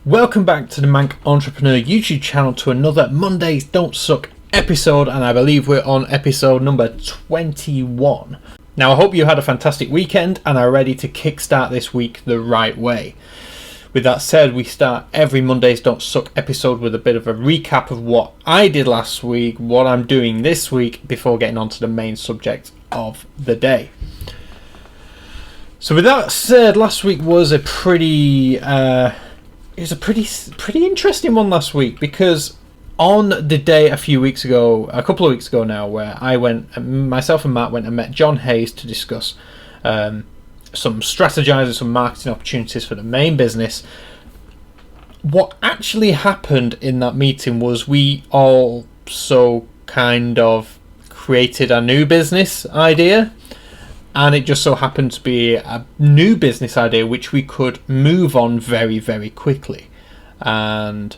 Welcome back to the Manc Entrepreneur YouTube channel to another Mondays Don't Suck episode, and I believe we're on episode number 21. Now I hope you had a fantastic weekend and are ready to kickstart this week the right way. With that said, we start every Mondays Don't Suck episode with a bit of a recap of what I did last week, what I'm doing this week, before getting on to the main subject of the day. So with that said, last week was a pretty interesting one last week, because on the day a couple of weeks ago now, where myself and Matt went and met John Hayes to discuss some strategizing, some marketing opportunities for the main business. What actually happened in that meeting was we also kind of created a new business idea, and it just so happened to be a new business idea which we could move on very, very quickly. And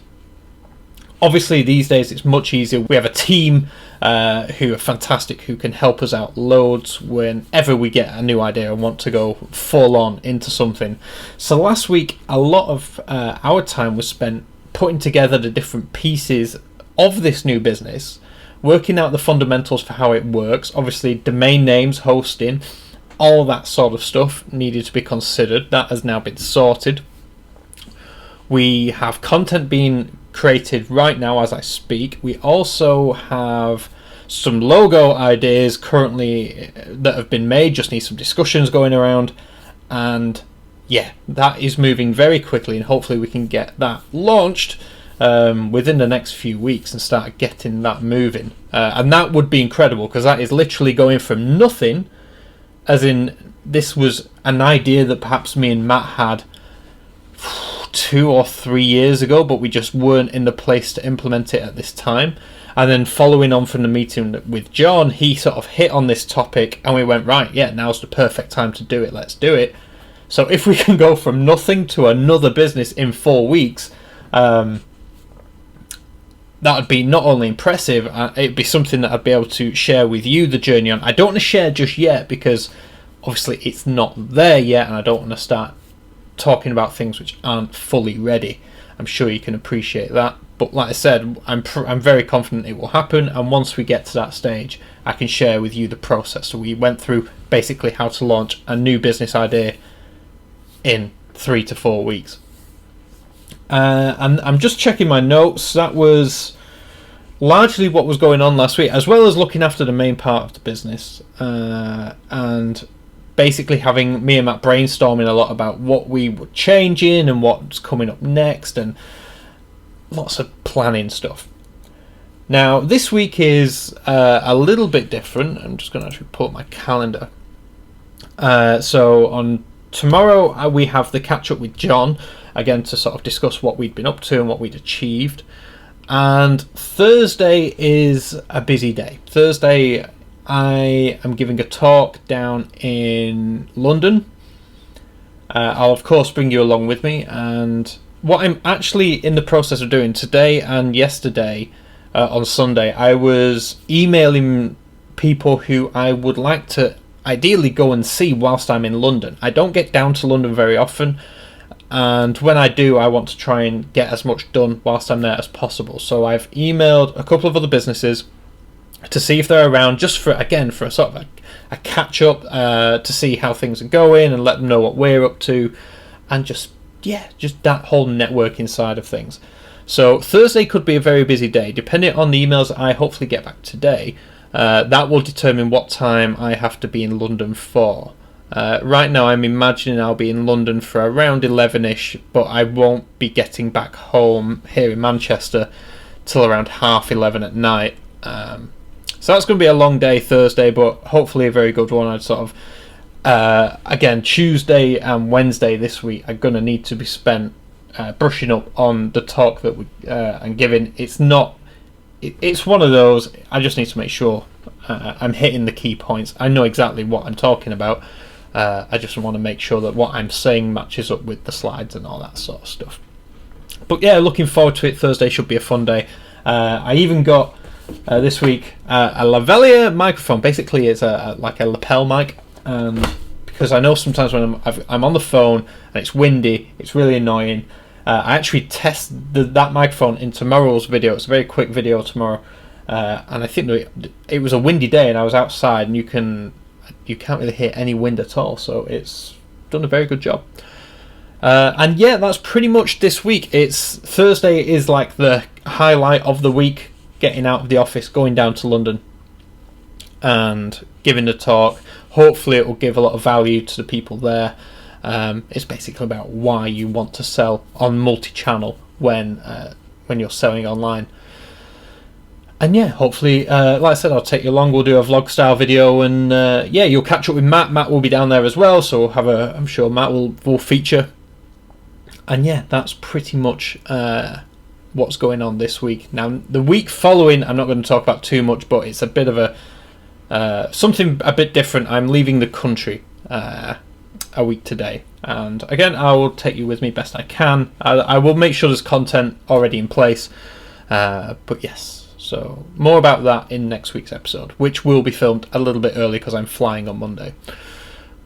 obviously these days it's much easier. We have a team who are fantastic, who can help us out loads whenever we get a new idea and want to go full on into something. So last week a lot of our time was spent putting together the different pieces of this new business, working out the fundamentals for how it works. Obviously domain names, hosting, all that sort of stuff needed to be considered. That has now been sorted. We have content being created right now as I speak. We also have some logo ideas currently that have been made, just need some discussions going around, and yeah, that is moving very quickly, and hopefully we can get that launched within the next few weeks and start getting that moving, and that would be incredible, because that is literally going from nothing, as in this was an idea that perhaps me and Matt had 2 or 3 years ago, but we just weren't in the place to implement it at this time. And then following on from the meeting with John, he sort of hit on this topic and we went, right, yeah, now's the perfect time to do it, let's do it. So if we can go from nothing to another business in 4 weeks, that would be not only impressive, it'd be something that I'd be able to share with you the journey on. I don't want to share just yet because obviously it's not there yet, and I don't want to start talking about things which aren't fully ready. I'm sure you can appreciate that, but like I said, I'm very confident it will happen, and once we get to that stage I can share with you the process. So we went through basically how to launch a new business idea in 3 to 4 weeks. And I'm just checking my notes. That was largely what was going on last week, as well as looking after the main part of the business, and basically having me and Matt brainstorming a lot about what we were changing and what's coming up next, and lots of planning stuff. Now this week is a little bit different. I'm just going to actually pull up my calendar. So on tomorrow we have the catch up with John, again to sort of discuss what we'd been up to and what we'd achieved. And Thursday is a busy day. Thursday I am giving a talk down in London. I'll of course bring you along with me, and what I'm actually in the process of doing today and yesterday on Sunday, I was emailing people who I would like to ideally go and see whilst I'm in London. I don't get down to London very often, and when I do, I want to try and get as much done whilst I'm there as possible. So I've emailed a couple of other businesses to see if they're around, just for a sort of a catch up, to see how things are going and let them know what we're up to, and just that whole networking side of things. So Thursday could be a very busy day, depending on the emails that I hopefully get back today. That will determine what time I have to be in London for. Right now I'm imagining I'll be in London for around 11ish, but I won't be getting back home here in Manchester till around 11:30 at night. So that's going to be a long day Thursday, but hopefully a very good one. I'd sort of again, Tuesday and Wednesday this week are going to need to be spent brushing up on the talk that we and giving. It's one of those, I just need to make sure I'm hitting the key points. I know exactly what I'm talking about. I just want to make sure that what I'm saying matches up with the slides and all that sort of stuff. But yeah, looking forward to it. Thursday should be a fun day. I even got this week a lavalier microphone. Basically it's like a lapel mic, because I know sometimes when I'm on the phone and it's windy, it's really annoying, I actually test that microphone in tomorrow's video. It's a very quick video tomorrow, and I think it was a windy day and I was outside, and you can't really hear any wind at all, so it's done a very good job. And yeah, that's pretty much this week. It's Thursday is like the highlight of the week, getting out of the office, going down to London and giving the talk. Hopefully it will give a lot of value to the people there. It's basically about why you want to sell on multi-channel when you're selling online. And yeah, hopefully, like I said, I'll take you along. We'll do a vlog style video, and yeah, you'll catch up with Matt. Matt will be down there as well, so I'm sure Matt will feature. And yeah, that's pretty much what's going on this week. Now, the week following, I'm not going to talk about too much, but it's a bit of a something a bit different. I'm leaving the country a week today, and again, I will take you with me best I can. I will make sure there's content already in place, but yes. So more about that in next week's episode, which will be filmed a little bit early because I'm flying on Monday.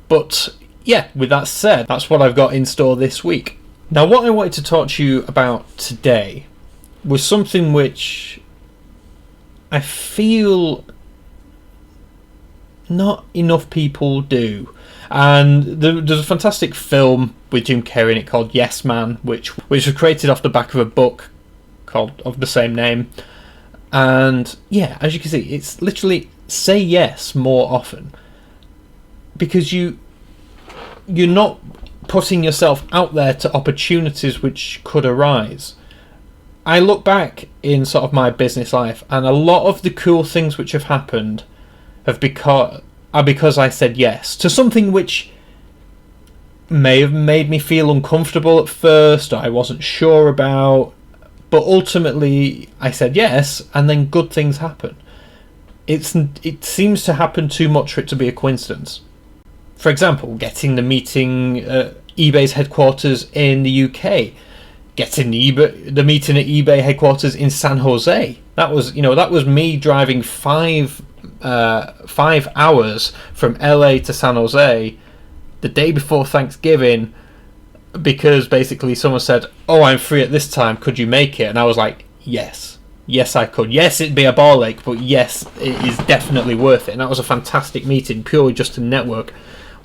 But yeah, with that said, that's what I've got in store this week. Now, what I wanted to talk to you about today was something which I feel not enough people do. And there's a fantastic film with Jim Carrey in it called Yes Man, which was created off the back of a book of the same name. And yeah, as you can see, it's literally say yes more often, because you're not putting yourself out there to opportunities which could arise. I look back in sort of my business life, and a lot of the cool things which have happened are because I said yes to something which may have made me feel uncomfortable at first, or I wasn't sure about. But ultimately, I said yes, and then good things happen. It seems to happen too much for it to be a coincidence. For example, getting the meeting at eBay's headquarters in the UK, getting the meeting at eBay headquarters in San Jose. That was me driving 5 hours from LA to San Jose the day before Thanksgiving, because basically someone said, "Oh, I'm free at this time, could you make it?" And I was like, yes I could. Yes, it'd be a ball ache, but yes, it is definitely worth it. And that was a fantastic meeting, purely just to network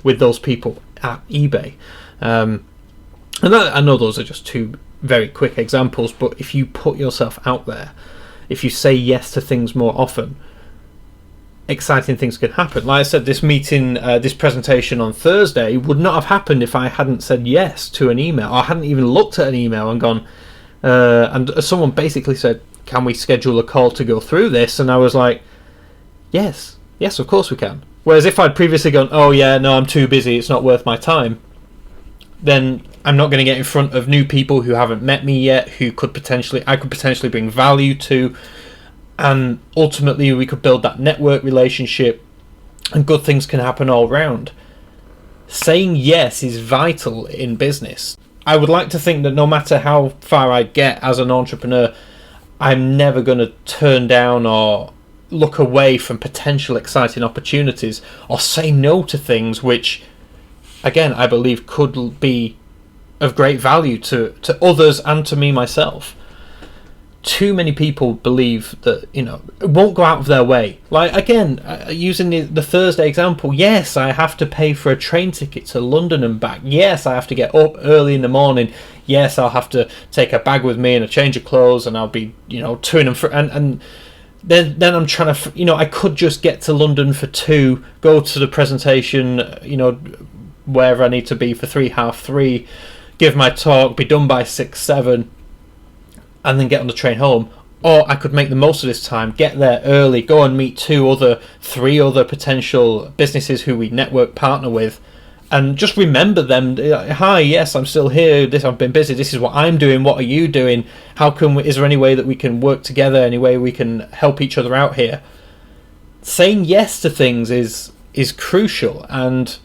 with those people at eBay. And I know those are just two very quick examples, but if you put yourself out there, if you say yes to things more often, exciting things could happen. Like I said, this meeting, this presentation on Thursday would not have happened if I hadn't said yes to an email. I hadn't even looked at an email and gone, and someone basically said, "Can we schedule a call to go through this?" And I was like, yes, of course we can. Whereas if I'd previously gone, "Oh yeah, no, I'm too busy, it's not worth my time," then I'm not going to get in front of new people who haven't met me yet, who I could potentially bring value to. And ultimately we could build that network relationship, and good things can happen all round. Saying yes is vital in business. I would like to think that no matter how far I get as an entrepreneur, I'm never going to turn down or look away from potential exciting opportunities, or say no to things which, again, I believe could be of great value to others and to me myself. Too many people believe that, won't go out of their way. Like, again, using the Thursday example, yes, I have to pay for a train ticket to London and back. Yes, I have to get up early in the morning. Yes, I'll have to take a bag with me and a change of clothes, and I'll be, to and then I'm trying to, I could just get to London for 2, go to the presentation, wherever I need to be for 3, half 3, give my talk, be done by 6, 7. And then get on the train home. Or I could make the most of this time, get there early, go and meet 3 other potential businesses who we network partner with, and just remember them. Hi, yes, I'm still here. I've been busy. This is what I'm doing. What are you doing? Is there any way that we can work together? Any way we can help each other out here? Saying yes to things is crucial, and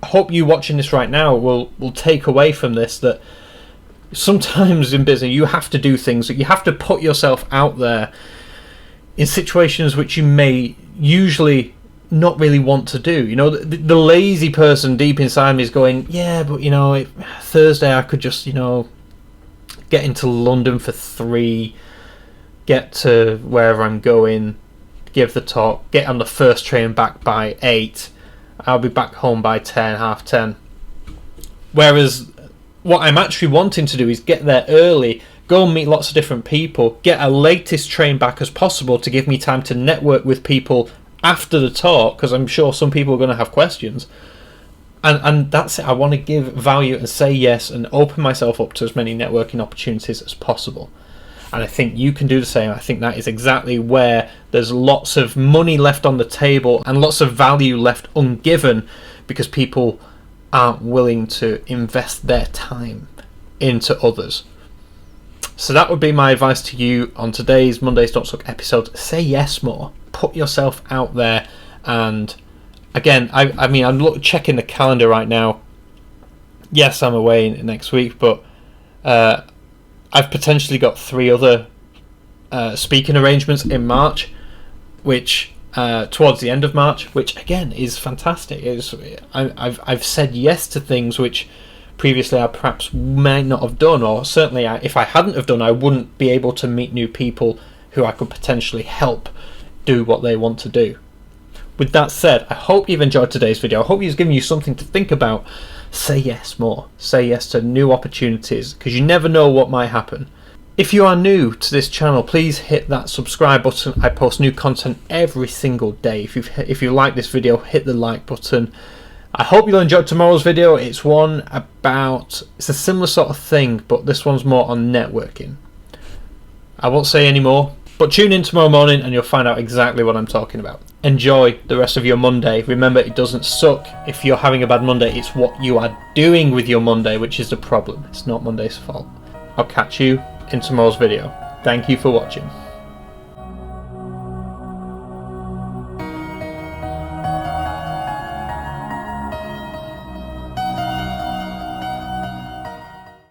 I hope you watching this right now will take away from this that sometimes in business you have to do things, that you have to put yourself out there in situations which you may usually not really want to do. The lazy person deep inside me is going, yeah, but Thursday I could just get into London for 3, get to wherever I'm going, give the talk, get on the first train back by 8. I'll be back home by 10, half 10. Whereas what I'm actually wanting to do is get there early, go and meet lots of different people, get a latest train back as possible to give me time to network with people after the talk, because I'm sure some people are going to have questions. And that's it. I want to give value and say yes and open myself up to as many networking opportunities as possible. And I think you can do the same. I think that is exactly where there's lots of money left on the table and lots of value left ungiven, because people aren't willing to invest their time into others. So that would be my advice to you on today's Mondays Don't Suck episode. Say yes more. Put yourself out there. And again, I mean, I'm checking the calendar right now. Yes, I'm away next week, but I've potentially got 3 other speaking arrangements in March, which towards the end of March, which again is fantastic. I've said yes to things which previously I perhaps might not have done, or certainly if I hadn't have done, I wouldn't be able to meet new people who I could potentially help do what they want to do. With that said, I hope you've enjoyed today's video. I hope it's given you something to think about. Say yes more. Say yes to new opportunities, because you never know what might happen. If you are new to this channel, please hit that subscribe button. I post new content every single day. If you like this video, hit the like button. I hope you'll enjoy tomorrow's video. It's a similar sort of thing, but this one's more on networking. I won't say any more, but tune in tomorrow morning and you'll find out exactly what I'm talking about. Enjoy the rest of your Monday. Remember, it doesn't suck if you're having a bad Monday. It's what you are doing with your Monday which is the problem. It's not Monday's fault. I'll catch you in tomorrow's video. Thank you for watching.